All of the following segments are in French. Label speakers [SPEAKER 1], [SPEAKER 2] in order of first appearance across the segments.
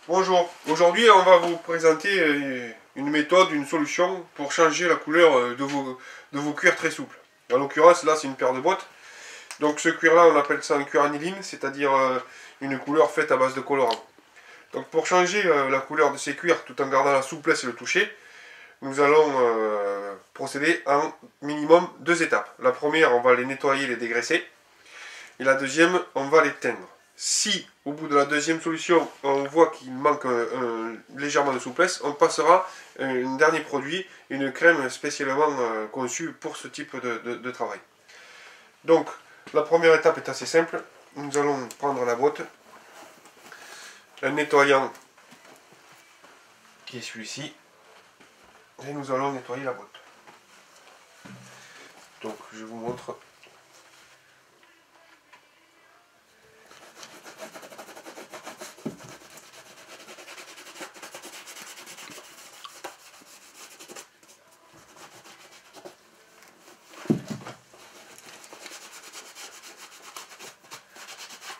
[SPEAKER 1] Bonjour, aujourd'hui on va vous présenter une méthode, une solution pour changer la couleur de vos cuirs très souples. En l'occurrence là c'est une paire de bottes. Donc ce cuir là on appelle ça un cuir aniline, c'est-à-dire une couleur faite à base de colorant. Donc pour changer la couleur de ces cuirs tout en gardant la souplesse et le toucher, nous allons procéder en minimum 2 étapes. La première on va les nettoyer, les dégraisser. Et la deuxième on va les teindre. Si au bout de la deuxième solution on voit qu'il manque légèrement de souplesse, on passera un dernier produit, une crème spécialement conçue pour ce type de travail. Donc la première étape est assez simple, nous allons prendre la botte, un nettoyant qui est celui-ci, et nous allons nettoyer la botte. Donc je vous montre.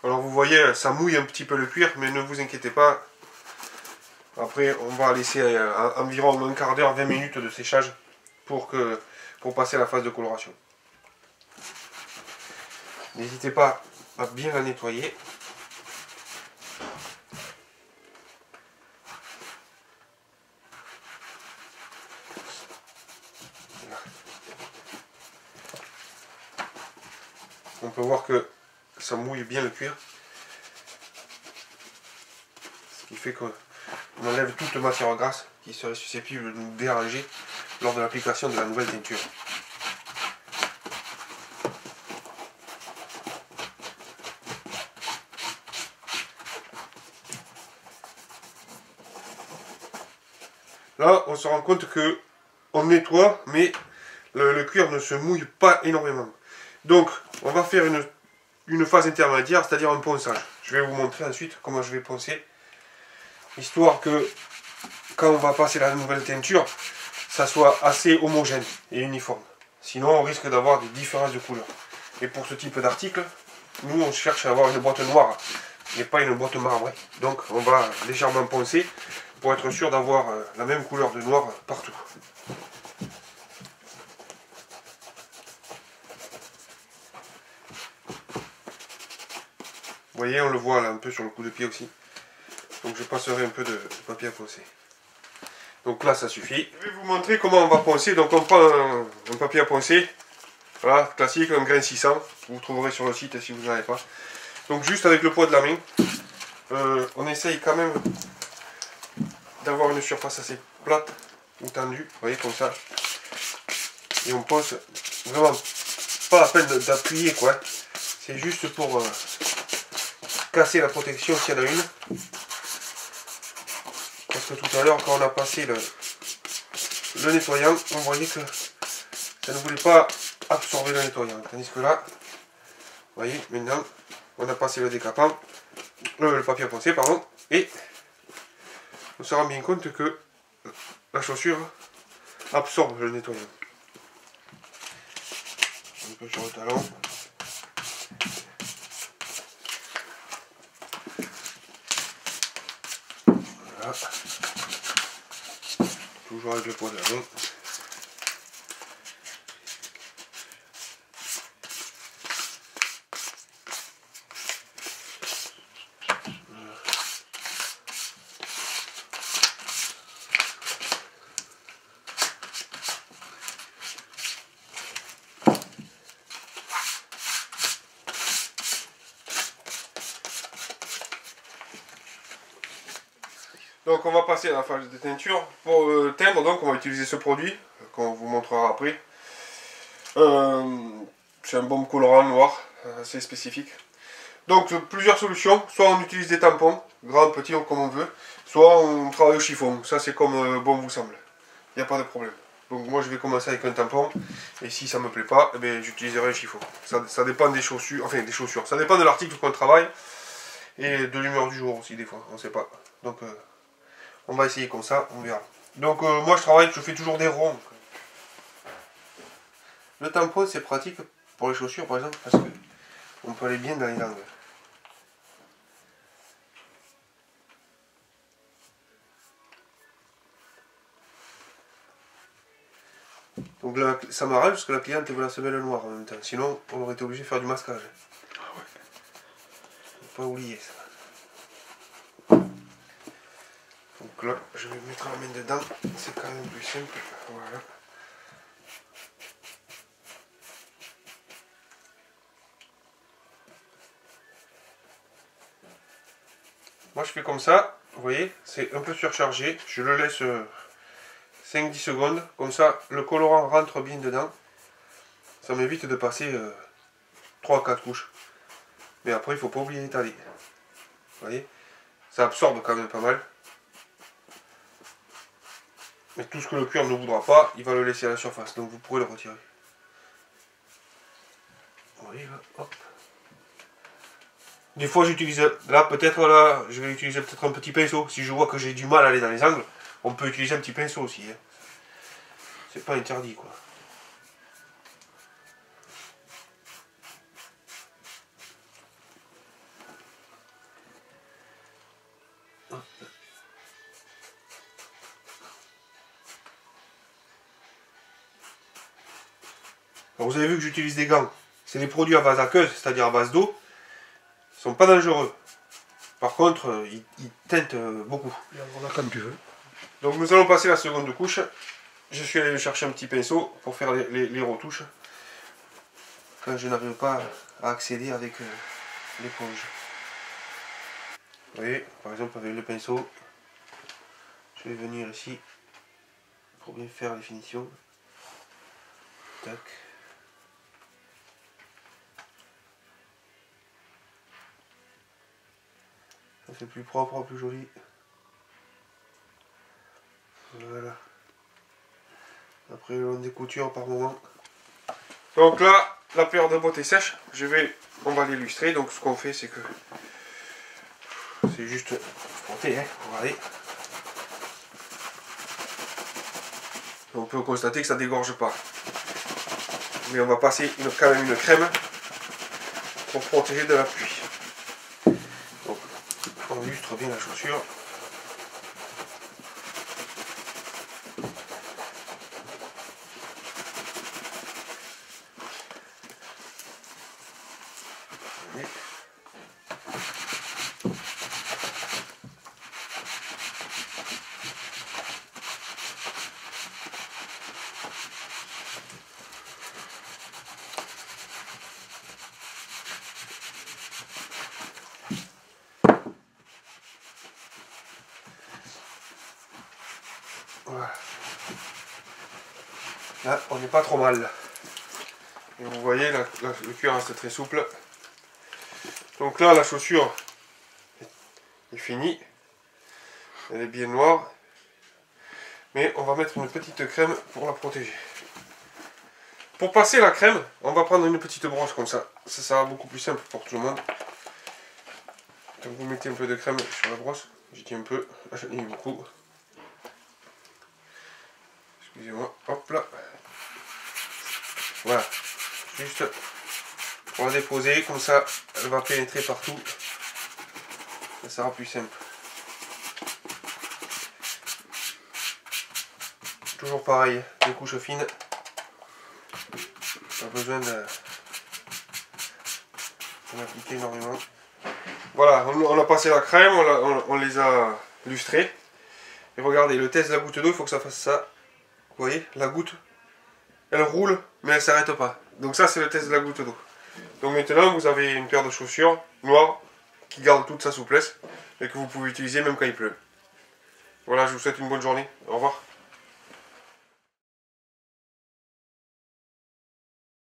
[SPEAKER 1] Alors vous voyez, ça mouille un petit peu le cuir, mais ne vous inquiétez pas. Après, on va laisser environ un quart d'heure, 20 minutes de séchage pour passer à la phase de coloration. N'hésitez pas à bien la nettoyer. On peut voir que ça mouille bien le cuir. Ce qui fait qu'on enlève toute matière grasse qui serait susceptible de nous déranger lors de l'application de la nouvelle teinture. Là, on se rend compte que on nettoie, mais le cuir ne se mouille pas énormément. Donc, on va faire une phase intermédiaire, c'est-à-dire un ponçage. Je vais vous montrer ensuite comment je vais poncer, histoire que quand on va passer la nouvelle teinture, ça soit assez homogène et uniforme. Sinon, on risque d'avoir des différences de couleur. Et pour ce type d'article, nous, on cherche à avoir une boîte noire et pas une boîte marbrée. Donc, on va légèrement poncer pour être sûr d'avoir la même couleur de noir partout. Vous voyez, on le voit là un peu sur le coup de pied aussi. Donc je passerai un peu de papier à poncer. Donc là ça suffit. Je vais vous montrer comment on va poncer. Donc on prend un papier à poncer. Voilà, classique, un grain 600. Vous trouverez sur le site si vous n'en avez pas. Donc juste avec le poids de la main, on essaye quand même d'avoir une surface assez plate ou tendue. Vous voyez, comme ça. Et on ponce vraiment pas la peine d'appuyer quoi. C'est juste pour casser la protection s'il y en a une. Parce que tout à l'heure quand on a passé le nettoyant, on voyait que ça ne voulait pas absorber le nettoyant. Tandis que là, vous voyez, maintenant on a passé le décapant, le papier à poncer, pardon, et on se rend bien compte que la chaussure absorbe le nettoyant. Un peu sur le talon. Voilà. Toujours avec le poids de la main. Donc on va passer à la phase de teinture. Pour teindre, donc on va utiliser ce produit qu'on vous montrera après. C'est un baume colorant noir, assez spécifique. Donc plusieurs solutions, soit on utilise des tampons, grands, petits, comme on veut, soit on travaille au chiffon, ça c'est comme bon vous semble, il n'y a pas de problème. Donc moi je vais commencer avec un tampon, et si ça ne me plaît pas, eh j'utiliserai un chiffon. Ça dépend des chaussures, enfin des chaussures, ça dépend de l'article qu'on travaille, et de l'humeur du jour aussi des fois, on ne sait pas. Donc on va essayer comme ça, on verra. Donc moi je fais toujours des ronds. Le tampon c'est pratique pour les chaussures par exemple, parce que on peut aller bien dans les angles. Donc là, ça m'arrange parce que la cliente veut la semelle noire en même temps. Sinon, on aurait été obligé de faire du masquage.
[SPEAKER 2] Ah ouais.
[SPEAKER 1] Faut pas oublier ça. Donc là, je vais mettre la main dedans. C'est quand même plus simple. Voilà. Moi, je fais comme ça. Vous voyez, c'est un peu surchargé. Je le laisse 5-10 secondes. Comme ça, le colorant rentre bien dedans. Ça m'évite de passer 3-4 couches. Mais après, il ne faut pas oublier d'étaler. Vous voyez, ça absorbe quand même pas mal. Mais tout ce que le cuir ne voudra pas, il va le laisser à la surface. Donc vous pourrez le retirer. Vous voyez là, hop. Des fois j'utilise, là peut-être là, je vais utiliser peut-être un petit pinceau. Si je vois que j'ai du mal à aller dans les angles, on peut utiliser un petit pinceau aussi. Hein. C'est pas interdit quoi. Alors, vous avez vu que j'utilise des gants. C'est des produits à base aqueuse, c'est-à-dire à base d'eau. Ils ne sont pas dangereux. Par contre, ils teintent beaucoup.
[SPEAKER 2] Voilà comme tu veux.
[SPEAKER 1] Donc nous allons passer la seconde couche. Je suis allé chercher un petit pinceau pour faire les retouches. Quand je n'arrive pas à accéder avec l'éponge. Vous voyez, par exemple avec le pinceau, je vais venir ici pour bien faire les finitions. Tac. Ça fait plus propre, plus joli. Voilà. Après le long des coutures par moment. Donc là, la paire de bottes est sèche. On va l'illustrer. Donc ce qu'on fait, c'est que c'est juste frotter, hein. Regardez. On peut constater que ça dégorge pas. Mais on va passer quand même une crème pour protéger de la pluie. Donc on illustre bien la chaussure. Voilà. Là, on n'est pas trop mal. Et vous voyez, le cuir reste très souple. Donc là, la chaussure est finie. Elle est bien noire. Mais on va mettre une petite crème pour la protéger. Pour passer la crème, on va prendre une petite brosse comme ça. Ça sera beaucoup plus simple pour tout le monde. Donc vous mettez un peu de crème sur la brosse. J'y tiens un peu. J'en ai mis beaucoup. Excusez-moi. Hop là. Voilà. Juste pour la déposer. Comme ça, elle va pénétrer partout. Ça sera plus simple. Toujours pareil. Des couches fines. Pas besoin d'en appliquer énormément. Voilà, on a passé la crème, on les a lustrés. Et regardez, le test de la goutte d'eau, il faut que ça fasse ça. Vous voyez, la goutte, elle roule, mais elle ne s'arrête pas. Donc ça, c'est le test de la goutte d'eau. Donc maintenant, vous avez une paire de chaussures noires qui garde toute sa souplesse et que vous pouvez utiliser même quand il pleut. Voilà, je vous souhaite une bonne journée. Au revoir.